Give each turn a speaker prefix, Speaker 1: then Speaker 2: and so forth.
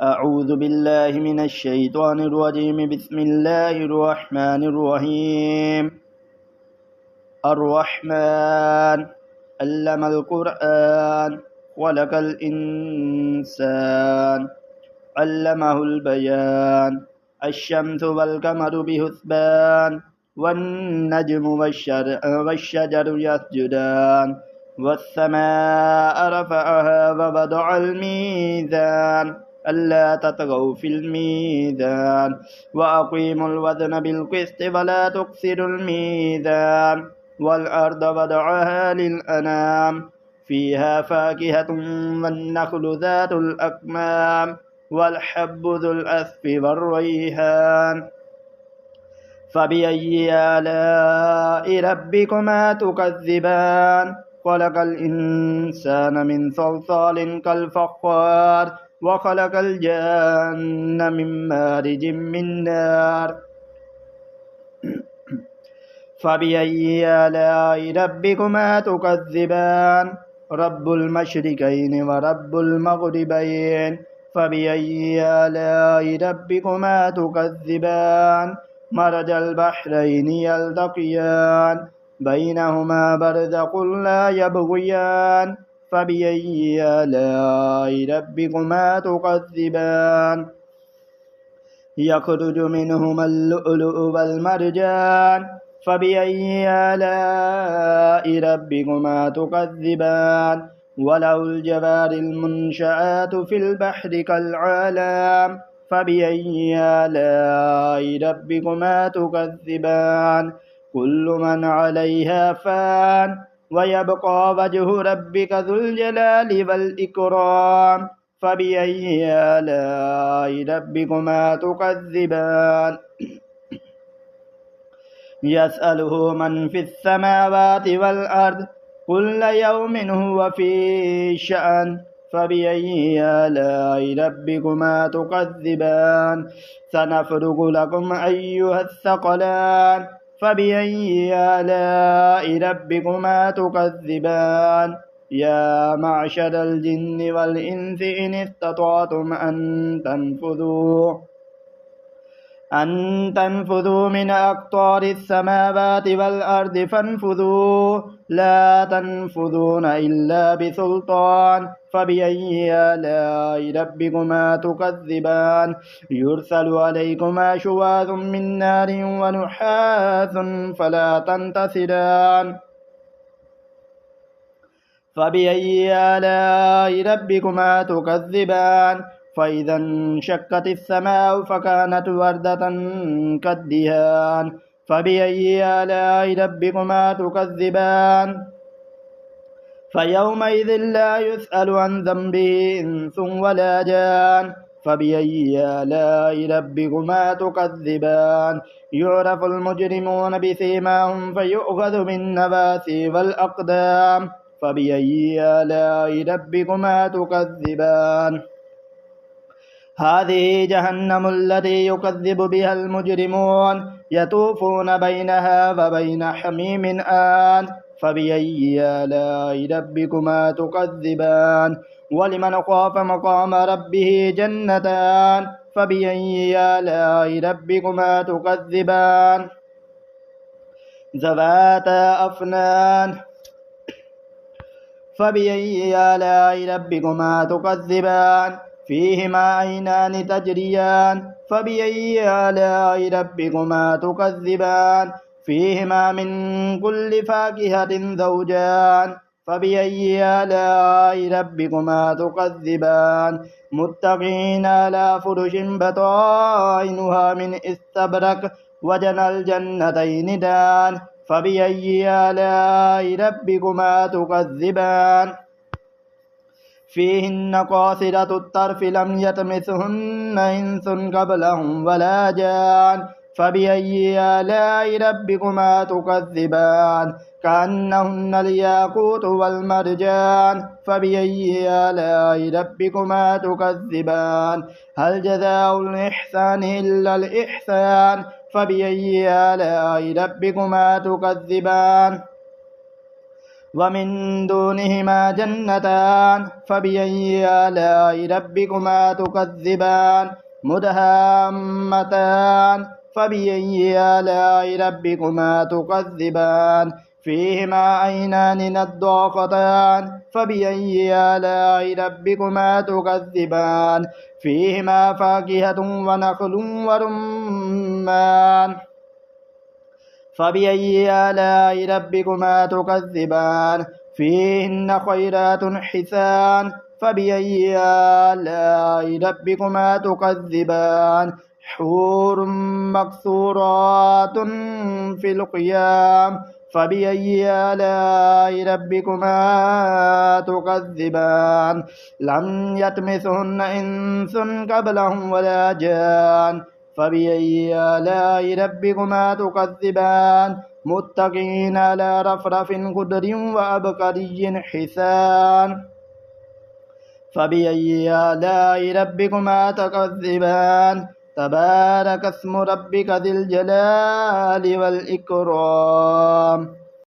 Speaker 1: أعوذ بالله من الشيطان الرجيم. بسم الله الرحمن الرحيم. الرحمن علم القرآن خلق الإنسان علمه البيان. الشمس والقمر بحسبان والنجم والشجر يسجدان والسماء رفعها ووضع الميزان ألا تطغوا في الميزان وأقيموا الوزن بالقسط ولا تخسروا الميزان والأرض وضعها للأنام فيها فاكهة والنخل ذات الأكمام والحب ذو الأسف والريحان فبأي آلاء ربكما تكذبان خلق الإنسان من صلصال كالفخار وخلق الجن من مارج من نار فبأي آلاء ربكما تكذبان رب المشركين ورب المغربين فبأي آلاء ربكما تكذبان مرج البحرين يلتقيان بينهما برزخ لا يبغيان فبأي آلاء ربكما تكذبان يخرج منهما اللؤلؤ والمرجان فبأي آلاء ربكما تكذبان وله الجوار المنشآت في البحر كالعالم فبأي آلاء ربكما تكذبان كل من عليها فان ويبقى وجه ربك ذو الجلال والإكرام فبأي آلاء ربكما تكذبان يسأله من في السماوات والأرض كل يوم هو في شأن فبأي آلاء ربكما تكذبان سنفرغ لكم أيها الثقلان فبأي آلاء ربكما تكذبان يا معشر الجن والإنس إن استطعتم أن تنفذوا من أقطار السماوات والأرض فانفذوا لا تنفذون إلا بسلطان فبأي آلاء ربكما تكذبان يرسل عليكما شواظ من نار ونحاس فلا تنتصران فبأي آلاء ربكما تكذبان فإذا انشقت السماء فكانت وردة كالدهان فبأي آلاء ربكما تكذبان فيومئذ لا يسأل عن ذنبه إنس ولا جان فبأي آلاء ربكما تكذبان يعرف المجرمون بسيماهم فيؤخذ بالنواسي والأقدام فبأي آلاء ربكما تكذبان هذه جهنم التي يكذب بها المجرمون يطوفون بينها وبين حميم آن فبأي آلاء ربكما تكذبان ولمن خاف مقام ربه جنتان فبأي آلاء ربكما تكذبان ذواتا أفنان فبأي آلاء ربكما تكذبان فيهما عينان تجريان فبأي آلاء ربكما تكذبان فيهما من كل فاكهة زوجان فبأي آلاء ربكما تكذبان متقين على فرش بطائنها من استبرق وجنى الجنتين دان فبأي آلاء ربكما تكذبان فيهن قاصرات الطرف لم يطمثهن إنس قبلهم ولا جان فبأي آلاء ربكما تكذبان كأنهن الياقوت والمرجان فبأي آلاء ربكما تكذبان هل جزاء الإحسان إلا الإحسان فبأي آلاء ربكما تكذبان ومن دونهما جنتان فبأي آلاء ربكما تكذبان مدهامتان فبأي آلاء ربكما تكذبان فيهما عينان نضاختان فبأي آلاء ربكما تكذبان فيهما فاكهة ونخل ورمان فبأي آلاء ربكما تكذبان فيهن خيرات حسان فبأي آلاء ربكما تكذبان حور مقصورات في القيام فبأي آلاء ربكما تكذبان لم يطمثهن إنس قبلهم ولا جان فبأي آلاء ربكما تكذبان متكئين على رفرف خضر وعبقري حسان فبأي آلاء ربكما تكذبان تبارك اسم ربك ذي الجلال والإكرام